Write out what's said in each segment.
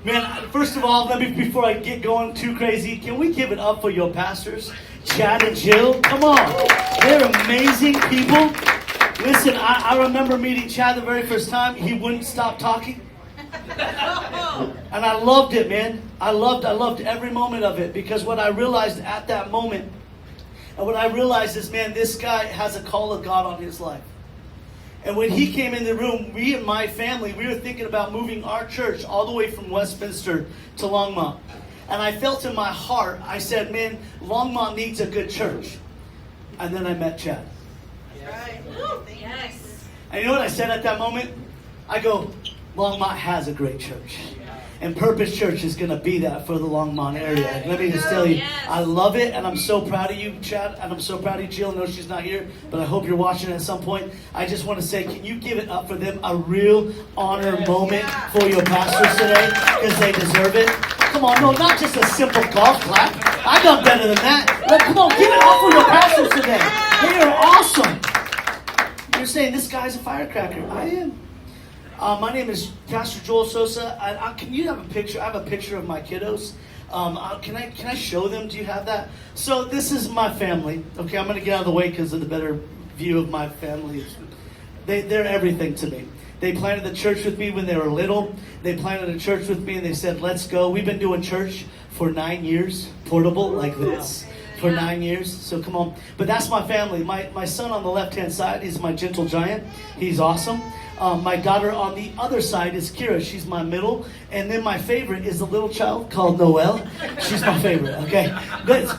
Man, first of all, before I get going too crazy, can we give it up for your pastors, Chad and Jill? Come on. They're amazing people. Listen, I remember meeting Chad the very first time. He wouldn't stop talking. And I loved it, man. I loved every moment of it, because what I realized at that moment, and what I realized is, man, this guy has a call of God on his life. And when he came in the room, we and my family, we were thinking about moving our church all the way from Westminster to Longmont. And I felt in my heart, I said, man, Longmont needs a good church. And then I met Chad. Right. Yes. And you know what I said at that moment? I go, Longmont has a great church. And Purpose Church is going to be that for the Longmont area. And let me just tell you, I love it, and I'm so proud of you, Chad, and I'm so proud of you, Jill. I know she's not here, but I hope you're watching at some point. I just want to say, can you give it up for them, a real honor moment for your pastors today, because they deserve it. Come on, no, not just a simple golf clap. I done better than that. Look, come on, give it up for your pastors today. They are awesome. You're saying this guy's a firecracker. I am. My name is Pastor Joel Sosa. Can you have a picture? I have a picture of my kiddos. Can I show them? Do you have that? So this is my family. Okay, I'm going to get out of the way because of the better view of my family. They're everything to me. They planted the church with me when they were little. They planted a church with me and they said, let's go. We've been doing church for 9 years, portable like this. For 9 years, so come on. But that's my family. My son on the left-hand side, he's my gentle giant. He's awesome. My daughter on the other side is Kira. She's my middle. And then my favorite is a little child called Noelle. She's my favorite, okay? Let's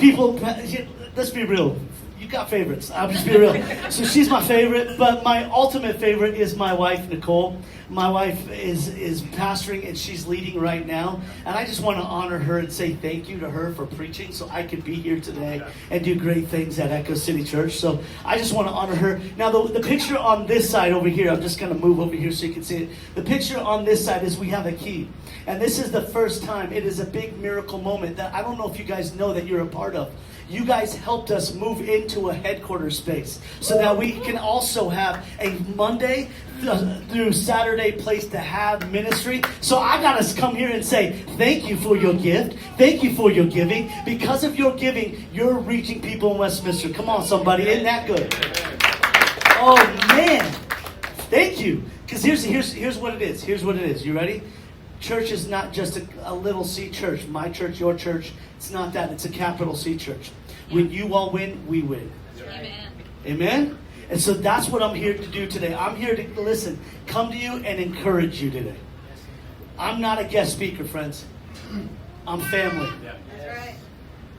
be real. You got favorites. I'll just be real. So she's my favorite. But my ultimate favorite is my wife, Nicole. My wife is pastoring and she's leading right now. And I just want to honor her and say thank you to her for preaching so I could be here today and do great things at Echo City Church. So I just want to honor her. Now the picture on this side over here, I'm just going to move over here so you can see it. The picture on this side is we have a key. And this is the first time. It is a big miracle moment that I don't know if you guys know that you're a part of. You guys helped us move into a headquarters space so that we can also have a Monday through Saturday place to have ministry. So I got to come here and say thank you for your gift. Thank you for your giving. Because of your giving, you're reaching people in Westminster. Come on, somebody. Isn't that good? Oh, man. Thank you. Because here's what it is. Here's what it is. You ready? Church is not just a little C church. My church, your church. It's not that. It's a capital C church. When you all win, we win. Amen. Amen? And so that's what I'm here to do today. I'm here to, listen, come to you and encourage you today. I'm not a guest speaker, friends. I'm family. That's right.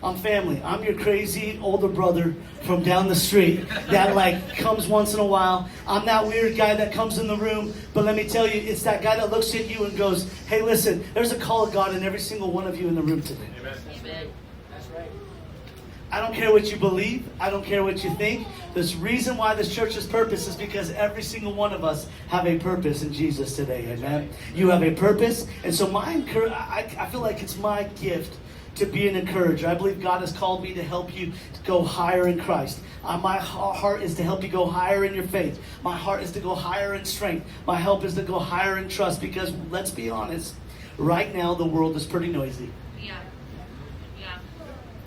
I'm family. I'm your crazy older brother from down the street that comes once in a while. I'm that weird guy that comes in the room. But let me tell you, it's that guy that looks at you and goes, hey, listen, there's a call of God in every single one of you in the room today. Amen. That's right. I don't care what you believe. I don't care what you think. The reason why this church's purpose is because every single one of us have a purpose in Jesus today. Amen. You have a purpose. And so I feel like it's my gift to be an encourager. I believe God has called me to help you to go higher in Christ. My heart is to help you go higher in your faith. My heart is to go higher in strength. My help is to go higher in trust, because let's be honest, right now the world is pretty noisy. Yeah.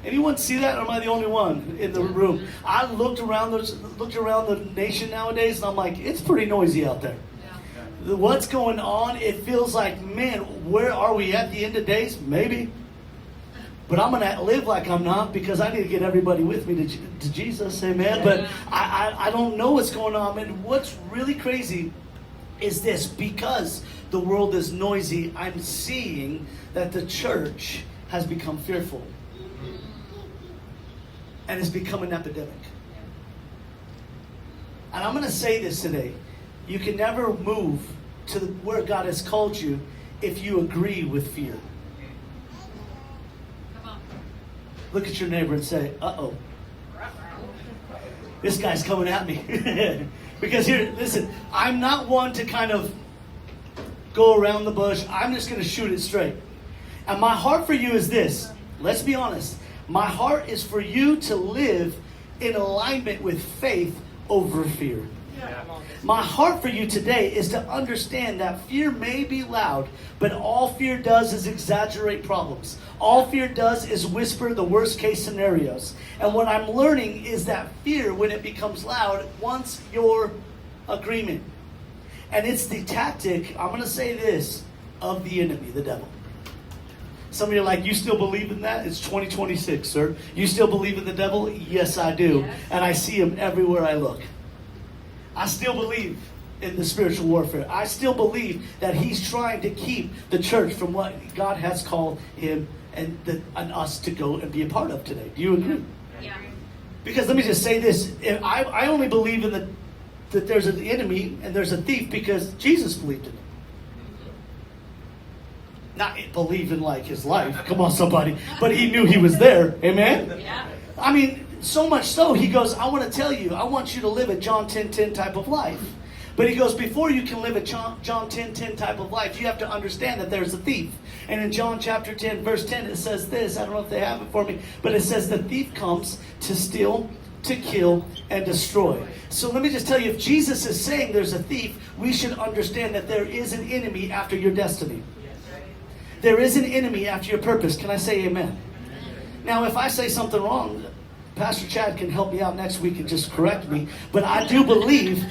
Anyone see that, or am I the only one in the room? I looked around the nation nowadays, and I'm like, it's pretty noisy out there. Yeah. What's going on? It feels like, man, where are we at the end of days? Maybe. But I'm going to live like I'm not, because I need to get everybody with me to Jesus, amen? But I don't know what's going on. And what's really crazy is this: because the world is noisy, I'm seeing that the church has become fearful. And it's become an epidemic. And I'm going to say this today. You can never move to where God has called you if you agree with fear. Come on. Look at your neighbor and say, uh-oh. This guy's coming at me. Because here, listen, I'm not one to kind of go around the bush. I'm just going to shoot it straight. And my heart for you is this. Let's be honest. My heart is for you to live in alignment with faith over fear. My heart for you today is to understand that fear may be loud, but all fear does is exaggerate problems. All fear does is whisper the worst case scenarios. And what I'm learning is that fear, when it becomes loud, wants your agreement. And it's the tactic, I'm going to say this, of the enemy, the devil. Some of you are like, you still believe in that? It's 2026, sir. You still believe in the devil? Yes, I do. Yes. And I see him everywhere I look. I still believe in the spiritual warfare. I still believe that he's trying to keep the church from what God has called him and us to go and be a part of today. Do you agree? Yeah. Because let me just say this. I only believe in that there's an enemy and there's a thief because Jesus believed in it. Not believe in like his life. Come on, somebody. But he knew he was there. Amen? Yeah. I mean, so much so, he goes, I want to tell you, I want you to live a John 10:10 type of life. But he goes, before you can live a John 10:10 type of life, you have to understand that there's a thief. And in John chapter 10, verse 10, it says this. I don't know if they have it for me. But it says, the thief comes to steal, to kill, and destroy. So let me just tell you, if Jesus is saying there's a thief, we should understand that there is an enemy after your destiny. There is an enemy after your purpose. Can I say amen? Now, if I say something wrong, Pastor Chad can help me out next week and just correct me. But I do believe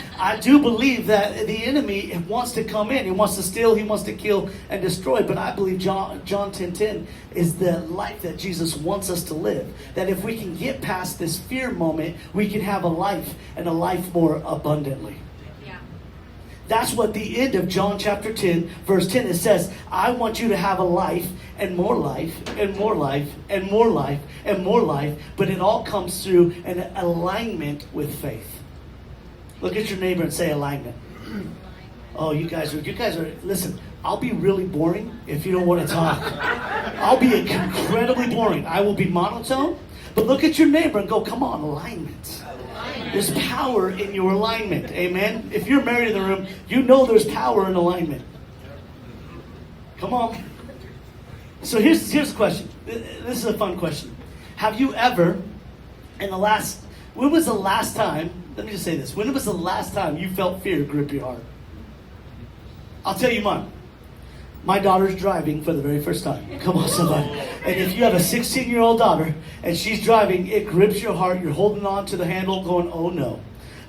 that the enemy wants to come in. He wants to steal, he wants to kill and destroy. But I believe John 10:10 is the life that Jesus wants us to live. That if we can get past this fear moment, we can have a life and a life more abundantly. That's what the end of John chapter 10, verse 10, it says, I want you to have a life and more life and more life and more life and more life. But it all comes through an alignment with faith. Look at your neighbor and say alignment. Oh, you guys are, listen, I'll be really boring if you don't want to talk. I'll be incredibly boring. I will be monotone. But look at your neighbor and go, come on, alignment. There's power in your alignment. Amen. If you're married in the room, you know there's power in alignment. Come on. So here's the question. This is a fun question. Have you ever, when was the last time, let me just say this. When was the last time you felt fear grip your heart? I'll tell you mine. My daughter's driving for the very first time. Come on, somebody. And if you have a 16-year-old daughter and she's driving, it grips your heart. You're holding on to the handle going, oh no.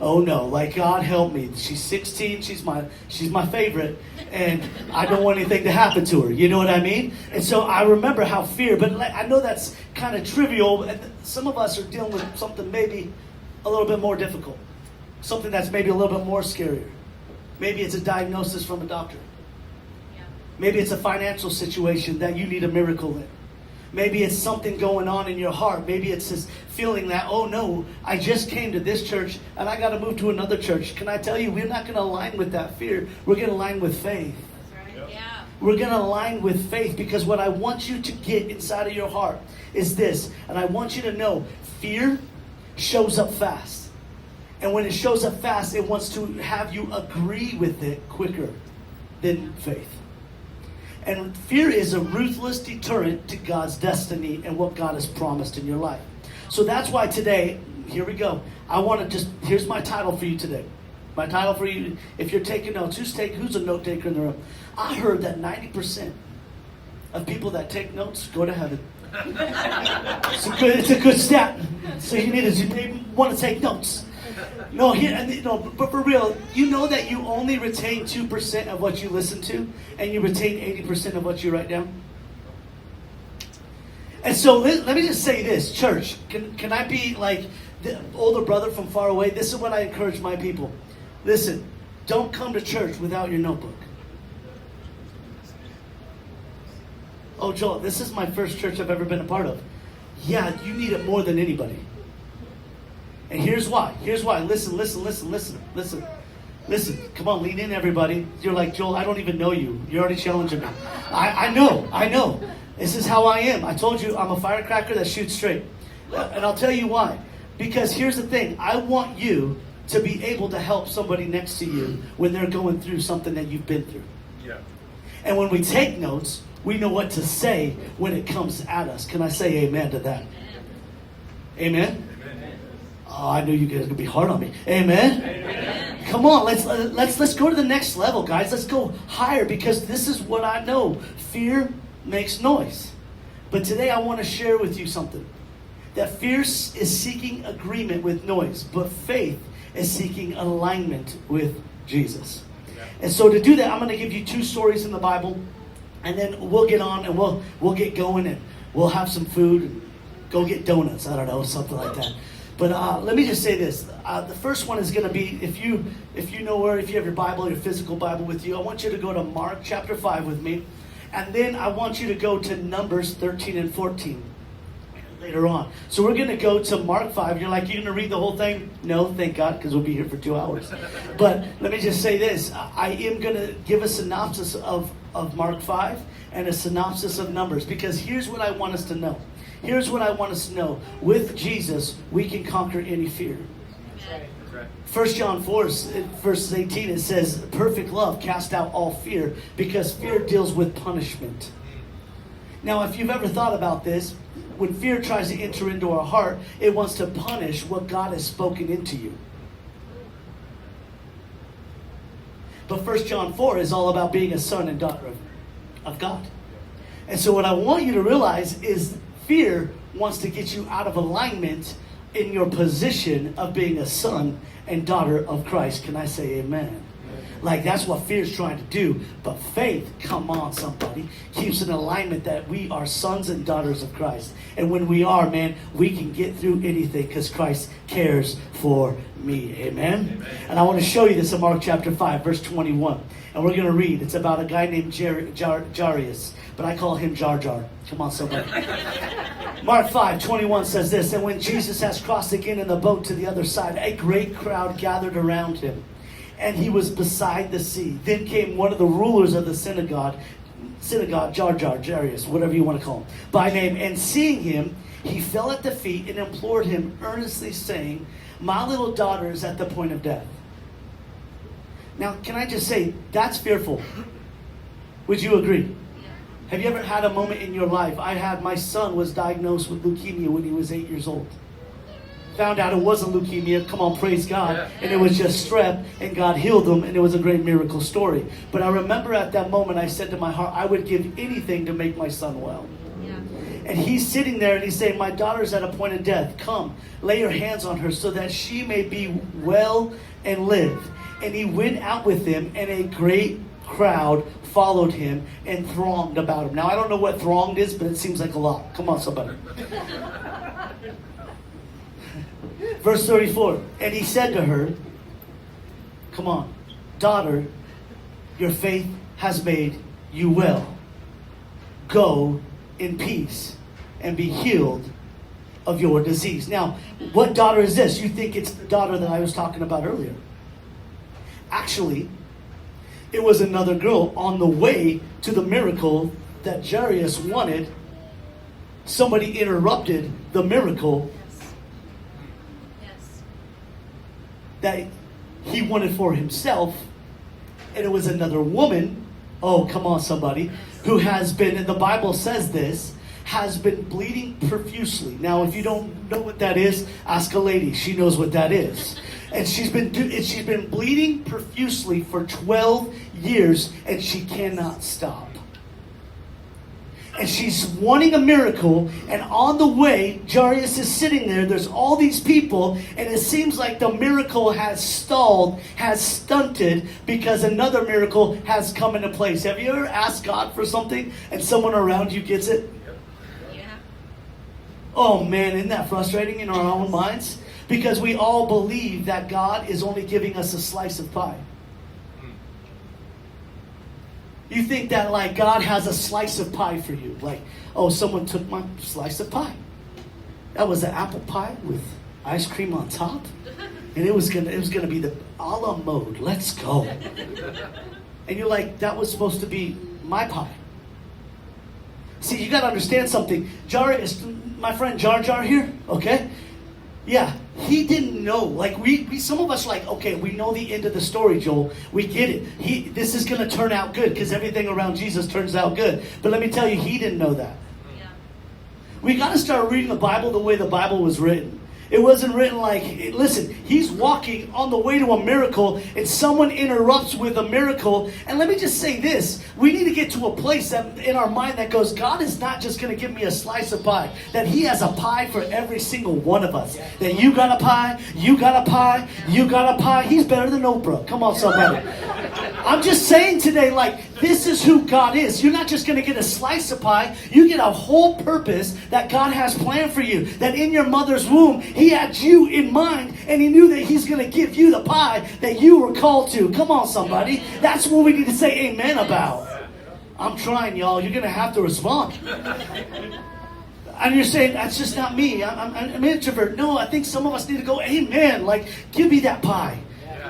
Oh no. Like, God help me. She's 16. She's my favorite. And I don't want anything to happen to her. You know what I mean? And so I remember how fear, but I know that's kind of trivial. And some of us are dealing with something maybe a little bit more difficult. Something that's maybe a little bit more scarier. Maybe it's a diagnosis from a doctor. Maybe it's a financial situation that you need a miracle in. Maybe it's something going on in your heart. Maybe it's this feeling that, oh no, I just came to this church and I got to move to another church. Can I tell you, we're not going to align with that fear. We're going to align with faith. That's right. Yeah. We're going to align with faith because what I want you to get inside of your heart is this. And I want you to know, fear shows up fast. And when it shows up fast, it wants to have you agree with it quicker than faith. And fear is a ruthless deterrent to God's destiny and what God has promised in your life. So that's why today, here we go. Here's my title for you today. My title for you, if you're taking notes, who's a note taker in the room? I heard that 90% of people that take notes go to heaven. It's a good stat. So you may want to take notes. No, but for real, you know that you only retain 2% of what you listen to, and you retain 80% of what you write down? And so let me just say this, church. Can I be like the older brother from far away? This is what I encourage my people. Listen, don't come to church without your notebook. Oh, Joel, this is my first church I've ever been a part of. Yeah, you need it more than anybody. And here's why. Listen. Come on, lean in, everybody. You're like, Joel, I don't even know you. You're already challenging me. I know. This is how I am. I told you I'm a firecracker that shoots straight. And I'll tell you why. Because here's the thing. I want you to be able to help somebody next to you when they're going through something that you've been through. Yeah. And when we take notes, we know what to say when it comes at us. Can I say amen to that? Amen? Oh, I knew you guys were going to be hard on me. Amen? Come on, let's go to the next level, guys. Let's go higher, because this is what I know. Fear makes noise. But today I want to share with you something. That fear is seeking agreement with noise, but faith is seeking alignment with Jesus. Yeah. And so to do that, I'm going to give you 2 stories in the Bible, and then we'll get on and we'll get going, and we'll have some food and go get donuts. I don't know, something like that. But let me just say this. The first one is going to be, if you know where, if you have your Bible, your physical Bible with you, I want you to go to Mark chapter 5 with me. And then I want you to go to Numbers 13 and 14 later on. So we're going to go to Mark 5. You're like, you're going to read the whole thing? No, thank God, because we'll be here for 2 hours. But let me just say this. I am going to give a synopsis of Mark 5 and a synopsis of Numbers, because here's what I want us to know. Here's what I want us to know. With Jesus, we can conquer any fear. That's right. 1 John 4, verse 18, it says, perfect love casts out all fear, because fear deals with punishment. Now, if you've ever thought about this, when fear tries to enter into our heart, it wants to punish what God has spoken into you. But 1 John 4 is all about being a son and daughter of God. And so what I want you to realize is fear wants to get you out of alignment in your position of being a son and daughter of Christ. Can I say amen? Like, that's what fear is trying to do. But faith, come on somebody, keeps an alignment that we are sons and daughters of Christ. And when we are, man, we can get through anything because Christ cares for me. Amen? And I want to show you this in Mark chapter 5, verse 21. And we're going to read. It's about a guy named Jairus. But I call him Jar Jar. Come on, somebody. Mark 5:21 says this, and when Jesus has crossed again in the boat to the other side, a great crowd gathered around him, and he was beside the sea. Then came one of the rulers of the synagogue, Jairus, whatever you want to call him, by name, and seeing him, he fell at the feet and implored him earnestly, saying, my little daughter is at the point of death. Now, can I just say, that's fearful. Would you agree? Have you ever had a moment in your life? My son was diagnosed with leukemia when he was 8 years old. Found out it wasn't leukemia, come on, praise God. Yeah. And it was just strep, and God healed him, and it was a great miracle story. But I remember at that moment, I said to my heart, I would give anything to make my son well. Yeah. And he's sitting there, and he's saying, my daughter's at a point of death. Come, lay your hands on her so that she may be well and live. And he went out with him, and a great crowd followed him and thronged about him. Now, I don't know what thronged is, but it seems like a lot. Come on, somebody. Verse 34, and he said to her, come on, daughter, your faith has made you well. Go in peace and be healed of your disease. Now, what daughter is this? You think it's the daughter that I was talking about earlier. Actually, it was another girl on the way to the miracle that Jairus wanted. Somebody interrupted the miracle that he wanted for himself. And it was another woman, oh, come on somebody, who has been, and the Bible says this, has been bleeding profusely. Now, if you don't know what that is, ask a lady. She knows what that is. And she's been bleeding profusely for 12 years, and she cannot stop. And she's wanting a miracle, and on the way, Jairus is sitting there. There's all these people, and it seems like the miracle has stalled, has stunted, because another miracle has come into place. Have you ever asked God for something, and someone around you gets it? Yeah. Oh man, isn't that frustrating in our own minds? Because we all believe that God is only giving us a slice of pie. You think that like God has a slice of pie for you. Like, oh, someone took my slice of pie. That was an apple pie with ice cream on top. And it was gonna be the a la mode. Let's go. And you're like, that was supposed to be my pie. See, you gotta understand something. Jairus, my friend Jar Jar here, okay? Yeah, he didn't know. Like we some of us like, okay, we know the end of the story, Joel. We get it. This is going to turn out good because everything around Jesus turns out good. But let me tell you, he didn't know that. Yeah. We got to start reading the Bible the way the Bible was written. It wasn't written like, listen, he's walking on the way to a miracle and someone interrupts with a miracle. And let me just say this. We need to get to a place that in our mind that goes, God is not just going to give me a slice of pie. That he has a pie for every single one of us. That you got a pie, you got a pie, you got a pie. He's better than Oprah. Come on, somebody. I'm just saying today, like, this is who God is. You're not just going to get a slice of pie. You get a whole purpose that God has planned for you. That in your mother's womb, he had you in mind, and he knew that he's going to give you the pie that you were called to. Come on, somebody. That's what we need to say amen about. I'm trying, y'all. You're going to have to respond. And you're saying, that's just not me. I'm an introvert. No, I think some of us need to go, amen. Like, give me that pie.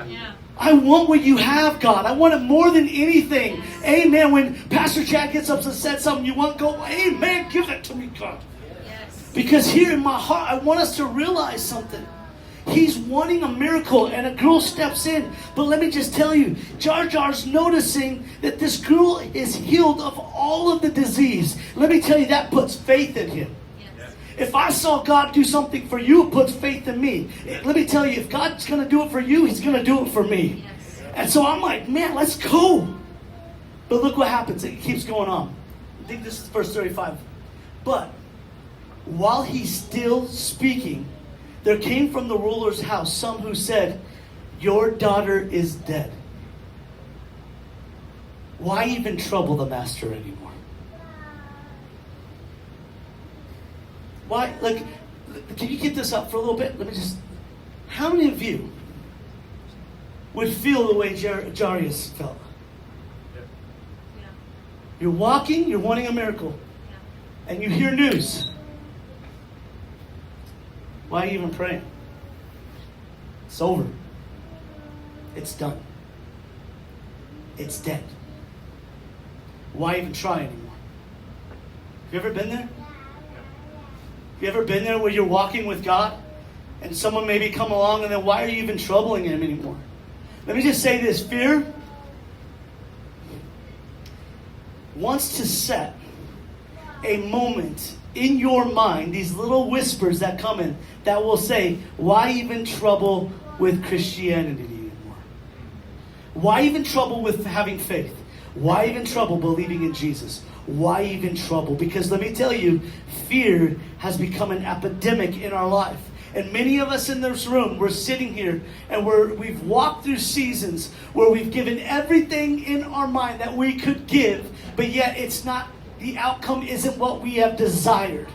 Yeah. I want what you have, God. I want it more than anything. Amen. When Pastor Chad gets up and says something you want, go, amen, give it to me, God. Yes. Because here in my heart, I want us to realize something. He's wanting a miracle, and a girl steps in. But let me just tell you, Jar's noticing that this girl is healed of all of the disease. Let me tell you, that puts faith in him. Yes. If I saw God do something for you, it puts faith in me. Let me tell you, if God's going to do it for you, he's going to do it for me. Yes. And so I'm like, man, let's go. But look what happens. It keeps going on. I think this is verse 35. But while he's still speaking, there came from the ruler's house some who said, your daughter is dead. Why even trouble the master anymore? Why, like, can you get this up for a little bit? Let me just, how many of you would feel the way Jairus felt? Yeah. You're walking, you're wanting a miracle, Yeah. and you hear news. Why are you even praying? It's over. It's done. It's dead. Why even try anymore? Have you ever been there? Have you ever been there where you're walking with God and someone maybe come along and then why are you even troubling him anymore? Let me just say this. Fear wants to set a moment in your mind, these little whispers that come in, that will say, why even trouble with Christianity anymore? Why even trouble with having faith? Why even trouble believing in Jesus? Why even trouble? Because let me tell you, fear has become an epidemic in our life. And many of us in this room, we're sitting here and we've walked through seasons where we've given everything in our mind that we could give, but yet it's not, the outcome isn't what we have desired.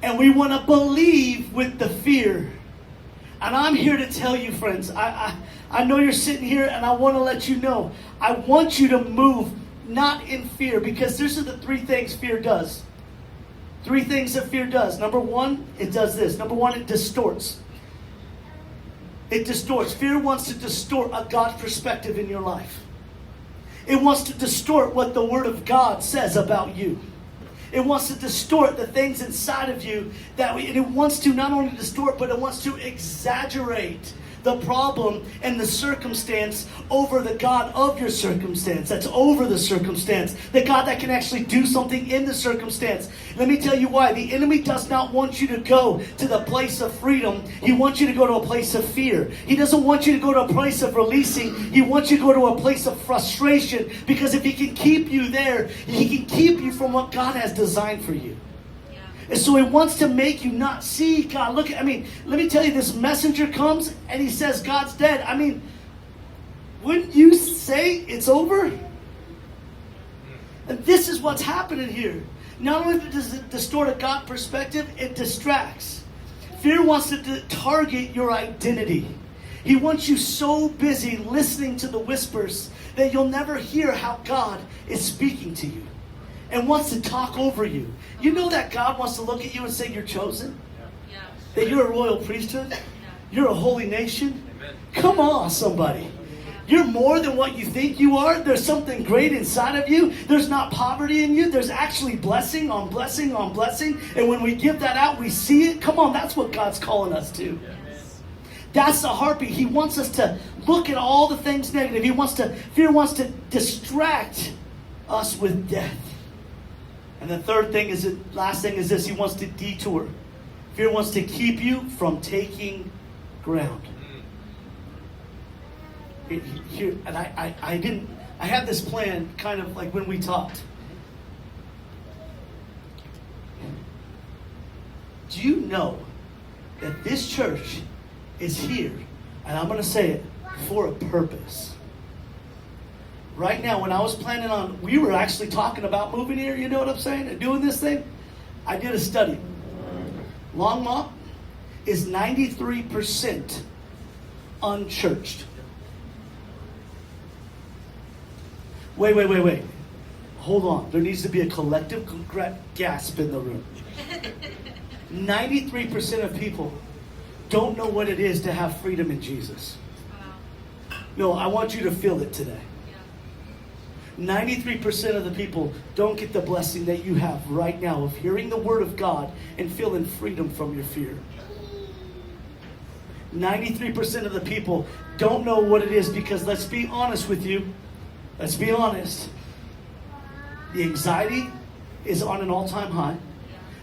And we want to believe with the fear. And I'm here to tell you, friends, I know you're sitting here and I want to let you know, I want you to move not in fear, because these are the three things fear does. Three things that fear does. Number one, it does this. Number one, it distorts. It distorts. Fear wants to distort a God perspective in your life. It wants to distort what the Word of God says about you. It wants to distort the things inside of you and it wants to not only distort, but it wants to exaggerate the problem and the circumstance over the God of your circumstance. That's over the circumstance. The God that can actually do something in the circumstance. Let me tell you why. The enemy does not want you to go to the place of freedom. He wants you to go to a place of fear. He doesn't want you to go to a place of releasing. He wants you to go to a place of frustration, because if he can keep you there, he can keep you from what God has designed for you. And so he wants to make you not see God. Let me tell you, this messenger comes and he says God's dead. Wouldn't you say it's over? And this is what's happening here. Not only does it distort a God perspective, it distracts. Fear wants to target your identity. He wants you so busy listening to the whispers that you'll never hear how God is speaking to you and wants to talk over you. You know that God wants to look at you and say you're chosen? Yeah. That you're a royal priesthood? Yeah. You're a holy nation? Amen. Come on, somebody. You're more than what you think you are. There's something great inside of you. There's not poverty in you. There's actually blessing on blessing on blessing. And when we give that out, we see it. Come on, that's what God's calling us to. Yes. That's the heartbeat. He wants us to look at all the things negative. Fear wants to distract us with death. And the last thing is this, he wants to detour. Fear wants to keep you from taking ground. Here, and I had this plan kind of like when we talked. Do you know that this church is here, and I'm going to say it, for a purpose? Right now, when I was planning on, we were actually talking about moving here, you know what I'm saying, and doing this thing. I did a study. Longmont is 93% unchurched. Wait. Hold on. There needs to be a collective gasp in the room. 93% of people don't know what it is to have freedom in Jesus. No, I want you to feel it today. 93% of the people don't get the blessing that you have right now of hearing the word of God and feeling freedom from your fear. 93% of the people don't know what it is because, let's be honest with you. Let's be honest. The anxiety is on an all-time high.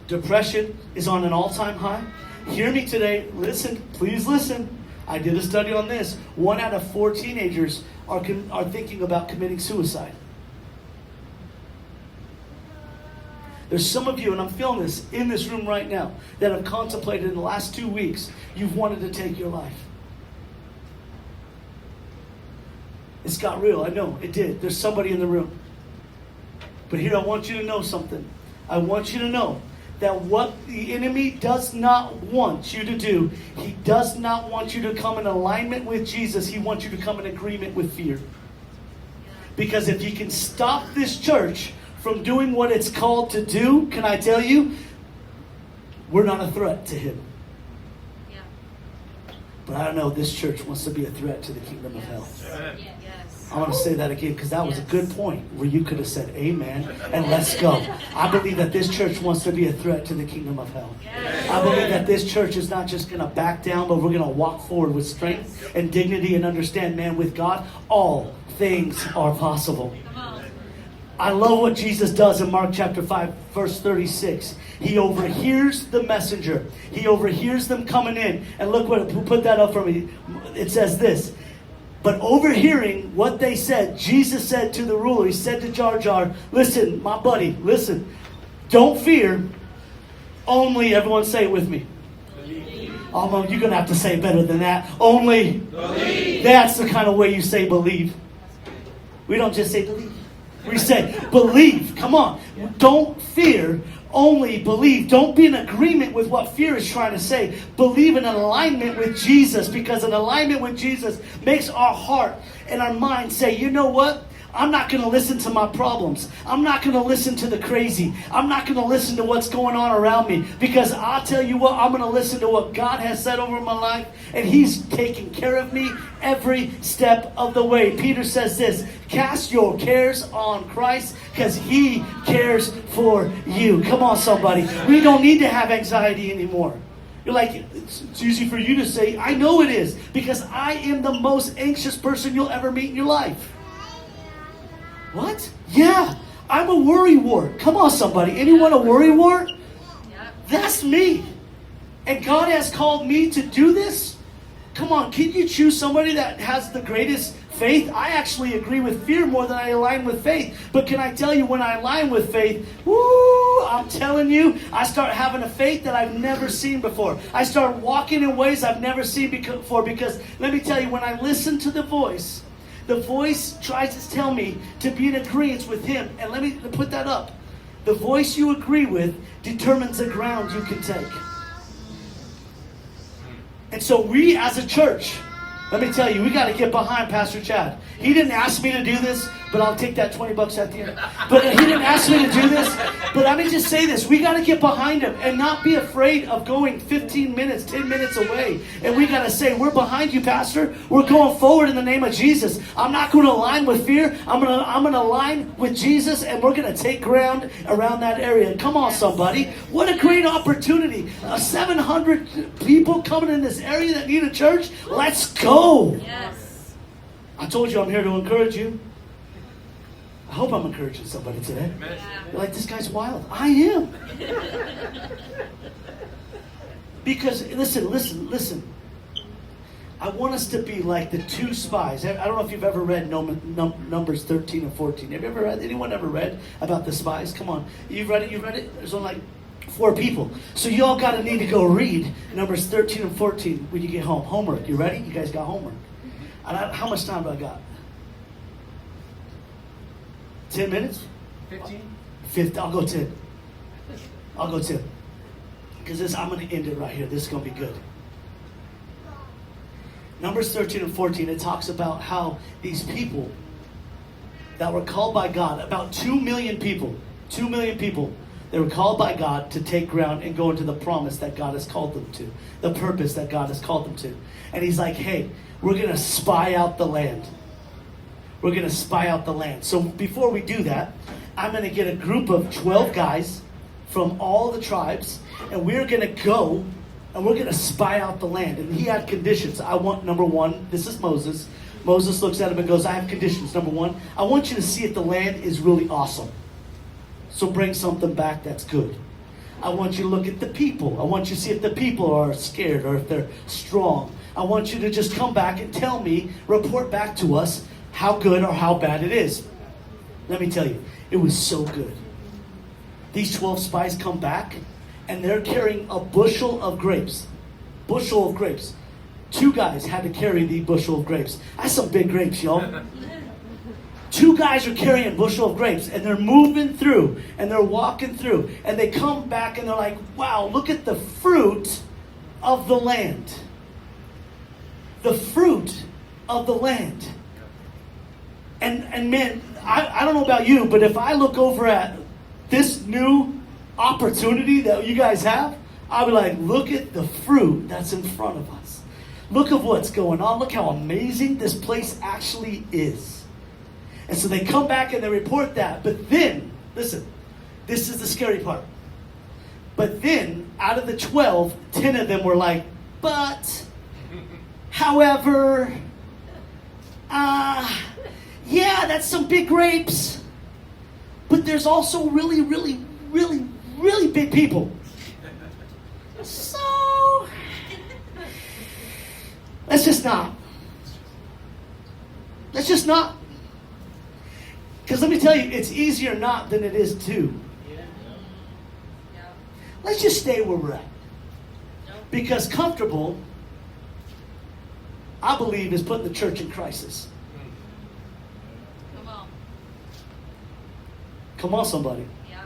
Depression is on an all-time high. Hear me today. Listen. Please listen. I did a study on this. 1 out of 4 teenagers are thinking about committing suicide. There's some of you, and I'm feeling this in this room right now, that have contemplated in the last 2 weeks, you've wanted to take your life. It's got real. I know it did. There's somebody in the room. But here, I want you to know something. I want you to know that what the enemy does not want you to do, he does not want you to come in alignment with Jesus. He wants you to come in agreement with fear. Because if he can stop this church from doing what it's called to do, can I tell you, we're not a threat to him. But I don't know, this church wants to be a threat to the kingdom of hell. I want to say that again because that was a good point where you could have said amen and let's go. I believe that this church wants to be a threat to the kingdom of hell. I believe that this church is not just going to back down, but we're going to walk forward with strength and dignity and understand, man, with God, all things are possible. I love what Jesus does in Mark chapter 5, verse 36. He overhears the messenger. He overhears them coming in. And look who put that up for me. It says this. But overhearing what they said, Jesus said to the ruler, he said to Jar, listen, my buddy, listen. Don't fear. Only, everyone say it with me. Believe. Oh, no, you're going to have to say it better than that. Only. Believe. That's the kind of way you say believe. We don't just say believe. We say believe. Come on. Don't fear. Only believe. Don't be in agreement with what fear is trying to say. Believe in alignment with Jesus, because an alignment with Jesus makes our heart and our mind say, you know what? I'm not going to listen to my problems. I'm not going to listen to the crazy. I'm not going to listen to what's going on around me, because I'll tell you what, I'm going to listen to what God has said over my life, and he's taking care of me every step of the way. Peter says this, cast your cares on Christ because he cares for you. Come on, somebody. We don't need to have anxiety anymore. You're like, it's easy for you to say. I know it is, because I am the most anxious person you'll ever meet in your life. What? Yeah, I'm a worry wart. Come on, somebody. Anyone a worry wart? That's me. And God has called me to do this? Come on, can you choose somebody that has the greatest faith? I actually agree with fear more than I align with faith. But can I tell you, when I align with faith, woo, I'm telling you, I start having a faith that I've never seen before. I start walking in ways I've never seen before, because let me tell you, when I listen to the voice tries to tell me to be in agreement with him. And let me put that up. The voice you agree with determines the ground you can take. And so we as a church, let me tell you, we got to get behind Pastor Chad. He didn't ask me to do this, but I'll take that $20 at the end. But he didn't ask me to do this. But let me just say this. We got to get behind him and not be afraid of going 15 minutes, 10 minutes away. And we got to say, we're behind you, Pastor. We're going forward in the name of Jesus. I'm not going to align with fear. I'm going to align with Jesus, and we're going to take ground around that area. Come on, somebody. What a great opportunity. 700 people coming in this area that need a church. Let's go. Yes. I told you I'm here to encourage you. I hope I'm encouraging somebody today. You're like, this guy's wild. I am. Because, listen. I want us to be like the two spies. I don't know if you've ever read Numbers 13 and 14. Have you ever read? Anyone ever read about the spies? Come on. You've read it? You've read it? There's only like 4 people. So you all got to need to go read Numbers 13 and 14 when you get home. Homework. You ready? You guys got homework. How much time do I got? 10 minutes? 15. I'll go 10. Because I'm going to end it right here. This is going to be good. Numbers 13 and 14, it talks about how these people that were called by God, about 2 million people, they were called by God to take ground and go into the promise that God has called them to, the purpose that God has called them to. And he's like, hey, we're going to spy out the land. We're going to spy out the land. So before we do that, I'm going to get a group of 12 guys from all the tribes, and we're going to go and we're going to spy out the land. And he had conditions. I want, number 1, this is Moses. Moses looks at him and goes, I have conditions. Number 1, I want you to see if the land is really awesome. So bring something back that's good. I want you to look at the people. I want you to see if the people are scared or if they're strong. I want you to just come back and tell me, report back to us how good or how bad it is. Let me tell you, it was so good. These 12 spies come back, and they're carrying a bushel of grapes. 2 guys had to carry the bushel of grapes. That's some big grapes, y'all. 2 guys are carrying a bushel of grapes, and they're moving through, and they're walking through, and they come back, and they're like, wow, look at the fruit of the land. The fruit of the land. And man, I don't know about you, but if I look over at this new opportunity that you guys have, I'll be like, look at the fruit that's in front of us. Look at what's going on. Look how amazing this place actually is. And so they come back and they report that. But then, listen, this is the scary part. But then, out of the 12, 10 of them were like, but, however, yeah, that's some big grapes. But there's also really, really, really, really big people. So, let's just not. Because let me tell you, it's easier not than it is to. Let's just stay where we're at. Because comfortable, I believe, is putting the church in crisis. Come on, somebody. Yeah.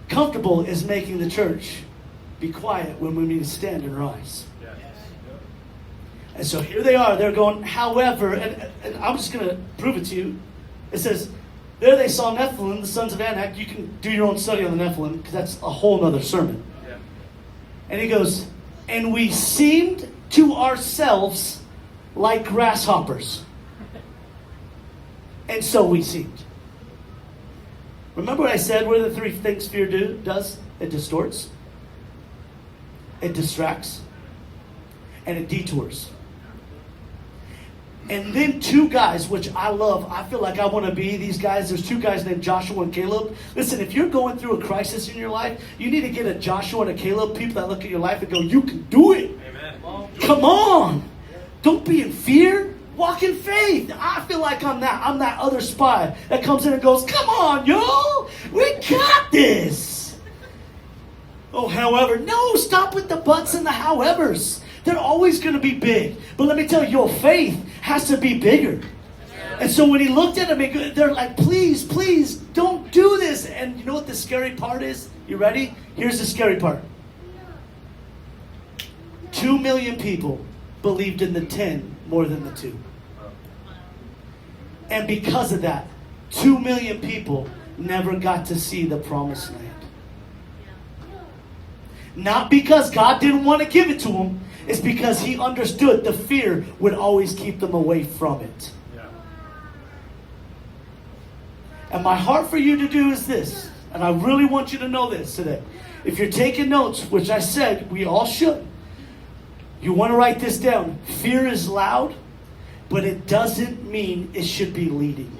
Comfortable is making the church be quiet when we need to stand and rise. Yes. And so here they are. They're going, however, and I'm just going to prove it to you. It says, there they saw Nephilim, the sons of Anak. You can do your own study on the Nephilim, because that's a whole other sermon. Yeah. And he goes, and we seemed to ourselves like grasshoppers. And so we seemed. Remember what I said? What are the 3 things fear does? It distorts, it distracts, and it detours. And then 2 guys, which I love, I feel like I want to be these guys. There's 2 guys named Joshua and Caleb. Listen, if you're going through a crisis in your life, you need to get a Joshua and a Caleb, people that look at your life and go, you can do it. Amen. Come on. Don't be in fear. Walk in faith. I feel like I'm that other spy that comes in and goes, come on, yo, we got this. Oh, however, no, stop with the buts and the howevers. They're always going to be big. But let me tell you, your faith has to be bigger. And so when he looked at him, they're like, please, please, don't do this. And you know what the scary part is? You ready? Here's the scary part. 2 million people believed in the 10 more than the 2. And because of that, 2 million people never got to see the promised land. Not because God didn't want to give it to them. It's because he understood the fear would always keep them away from it. Yeah. And my heart for you to do is this. And I really want you to know this today. If you're taking notes, which I said we all should, you want to write this down. Fear is loud, but it doesn't mean it should be leading.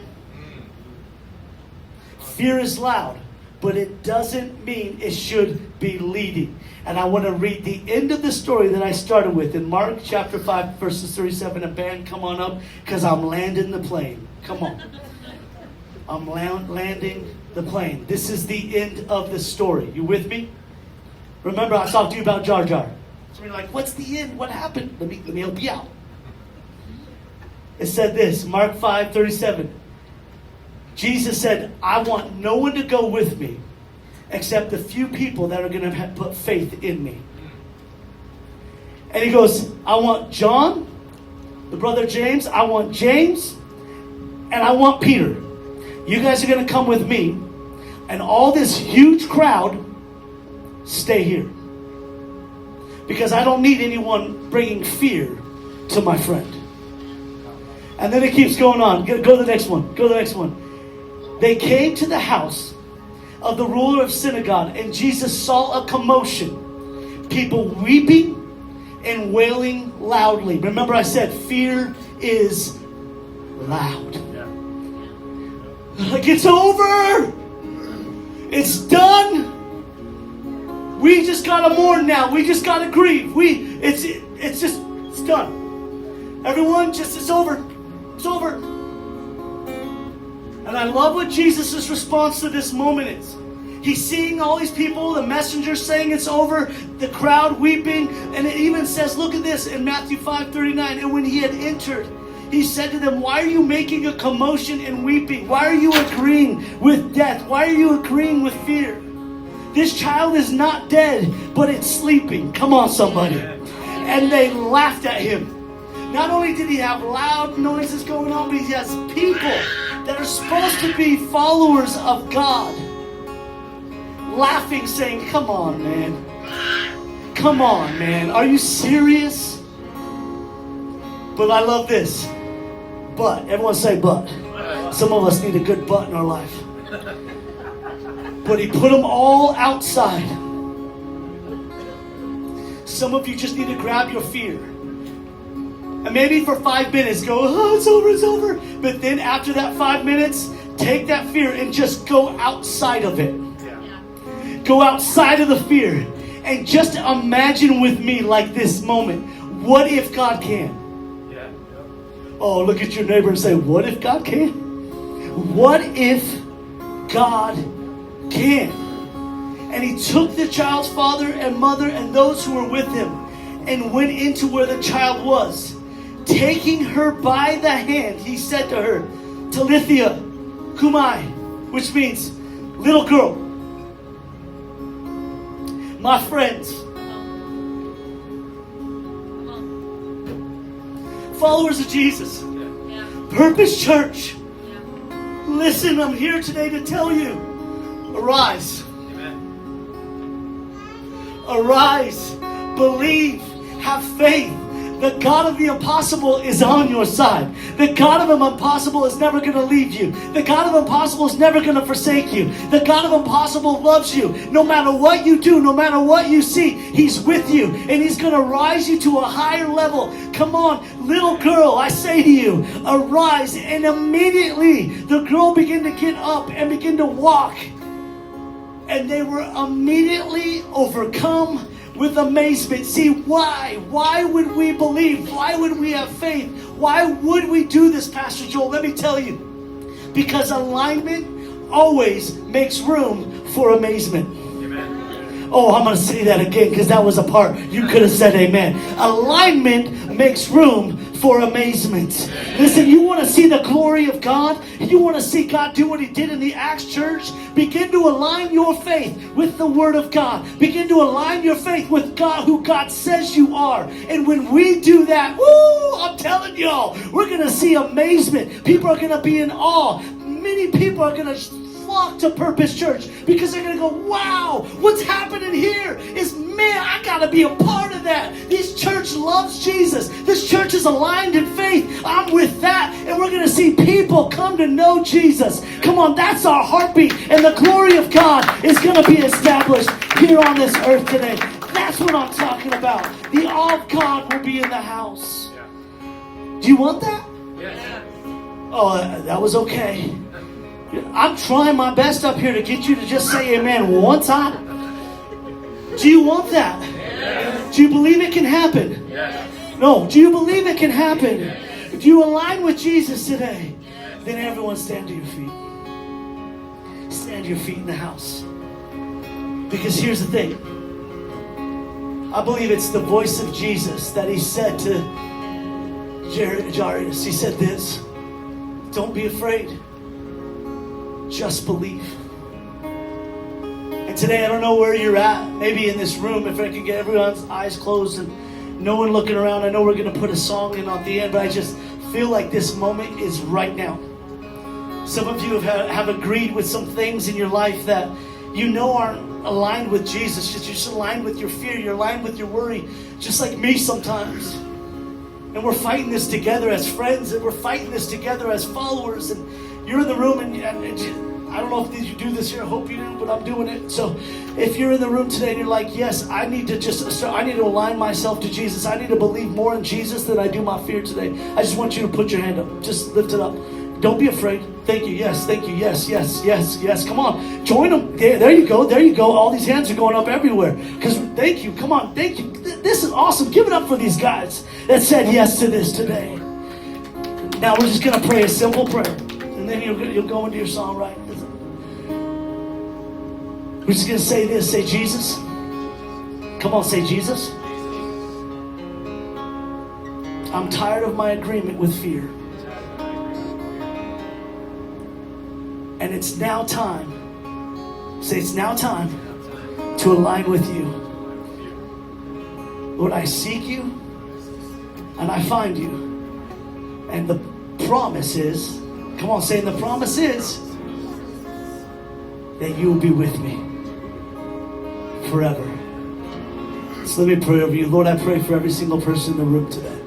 Fear is loud, but it doesn't mean it should be leading. And I want to read the end of the story that I started with in Mark chapter 5, verses 37. And band, come on up, because I'm landing the plane. Come on. I'm landing the plane. This is the end of the story. You with me? Remember, I talked to you about Jar Jar. So you're like, what's the end? What happened? Let me help you out. It said this, Mark 5:37. Jesus said, I want no one to go with me except the few people that are going to put faith in me. And he goes, I want John, the brother James, I want James, and I want Peter. You guys are going to come with me, and all this huge crowd, stay here. Because I don't need anyone bringing fear to my friend. And then it keeps going on. Go to the next one. Go to the next one. They came to the house of the ruler of synagogue, and Jesus saw a commotion. People weeping and wailing loudly. Remember I said fear is loud. Like, it's over. It's done. We just gotta mourn now. We just gotta grieve. It's done. Everyone, it's over. It's over. And I love what Jesus' response to this moment is. He's seeing all these people, the messengers saying it's over, the crowd weeping, and it even says, look at this in Matthew 5:39. And when he had entered, he said to them, why are you making a commotion and weeping? Why are you agreeing with death? Why are you agreeing with fear? This child is not dead, but it's sleeping. Come on, somebody. And they laughed at him. Not only did he have loud noises going on, but he has people that are supposed to be followers of God laughing, saying, come on, man. Come on, man. Are you serious? But I love this. But. Everyone say but. Some of us need a good but in our life. But he put them all outside. Some of you just need to grab your fear. And maybe for 5 minutes go, oh, it's over, it's over. But then after that 5 minutes, take that fear and just go outside of it. Yeah. Go outside of the fear. And just imagine with me like this moment. What if God can? Yeah. Oh, look at your neighbor and say, what if God can? What if God can? And he took the child's father and mother and those who were with him and went into where the child was. Taking her by the hand, he said to her, Talitha Kumai, which means, little girl. My friends, followers of Jesus, Purpose Church, listen, I'm here today to tell you, arise. Arise, believe, have faith. The God of the impossible is on your side. The God of the impossible is never going to leave you. The God of the impossible is never going to forsake you. The God of impossible loves you. No matter what you do, no matter what you see, He's with you. And He's going to rise you to a higher level. Come on, little girl, I say to you, arise. And immediately the girl began to get up and begin to walk. And they were immediately overcome with amazement. See, why? Why would we believe? Why would we have faith? Why would we do this, Pastor Joel? Let me tell you. Because alignment always makes room for amazement. Amen. Oh, I'm going to say that again because that was a part you could have said amen. Alignment makes room for amazement. Listen, you want to see the glory of God? You want to see God do what He did in the Acts church? Begin to align your faith with the Word of God. Begin to align your faith with God, who God says you are. And when we do that, woo, I'm telling y'all, we're going to see amazement. People are going to be in awe. Many people are going to flock to Purpose Church because they're going to go, wow, what's happening here is, man, I got to be a part of that. This church loves Jesus. This church is aligned in faith. I'm with that. And we're going to see people come to know Jesus. Come on, that's our heartbeat. And the glory of God is going to be established here on this earth today. That's what I'm talking about. The awe of God will be in the house. Do you want that? Yes. Oh, that was okay. I'm trying my best up here to get you to just say amen one time. Do you want that? Yes. Do you believe it can happen? Yes. No. Do you believe it can happen? Do you align with Jesus today? Then everyone stand to your feet. Stand to your feet in the house. Because here's the thing. I believe it's the voice of Jesus that he said to Jairus. He said this. Don't be afraid. Just believe. And today, I don't know where you're at. Maybe in this room, if I can get everyone's eyes closed and no one looking around. I know we're going to put a song in at the end, but I just feel like this moment is right now. Some of you have agreed with some things in your life that you know aren't aligned with Jesus. You're just aligned with your fear. You're aligned with your worry. Just like me sometimes. And we're fighting this together as friends. And we're fighting this together as followers. And you're in the room and I don't know if you do this here. I hope you do, but I'm doing it. So if you're in the room today and you're like, yes, I need to align myself to Jesus. I need to believe more in Jesus than I do my fear today. I just want you to put your hand up. Just lift it up. Don't be afraid. Thank you. Yes. Thank you. Yes. Yes. Yes. Yes. Come on. Join them. There you go. There you go. All these hands are going up everywhere. Because thank you. Come on. Thank you. This is awesome. Give it up for these guys that said yes to this today. Now we're just going to pray a simple prayer. And then you'll go into your song, right? We're just going to say this. Say, Jesus. Come on. Say, Jesus. I'm tired of my agreement with fear. And it's now time. Say, it's now time to align with you. Lord, I seek you and I find you. And the promise is, come on, say, the promise is that you will be with me forever. So let me pray over you. Lord, I pray for every single person in the room today.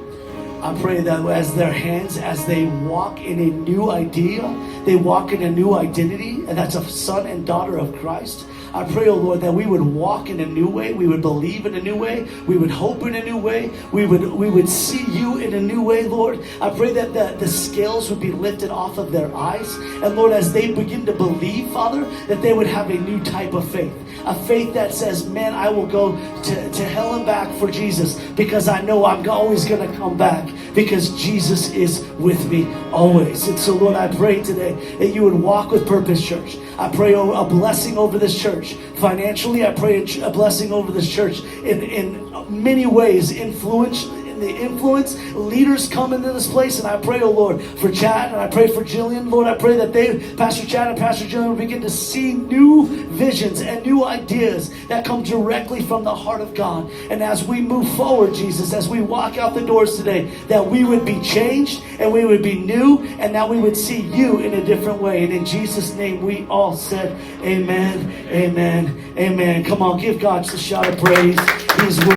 I pray that as their hands, as they walk in a new idea, they walk in a new identity, and that's a son and daughter of Christ. I pray, oh Lord, that we would walk in a new way. We would believe in a new way. We would hope in a new way. We would see you in a new way, Lord. I pray that the scales would be lifted off of their eyes. And Lord, as they begin to believe, Father, that they would have a new type of faith. A faith that says, man, I will go to hell and back for Jesus because I know I'm always going to come back because Jesus is with me always. And so, Lord, I pray today that you would walk with Purpose Church. I pray a blessing over this church. Financially, I pray a blessing over this church in many ways, influence leaders come into this place. And I pray, oh Lord, for Chad and I pray for Jillian. Lord, I pray that Pastor Chad and Pastor Jillian will begin to see new visions and new ideas that come directly from the heart of God. And as we move forward, Jesus, as we walk out the doors today, that we would be changed and we would be new and that we would see you in a different way. And in Jesus' name, we all said amen, amen, amen. Come on, give God a shout of praise. He's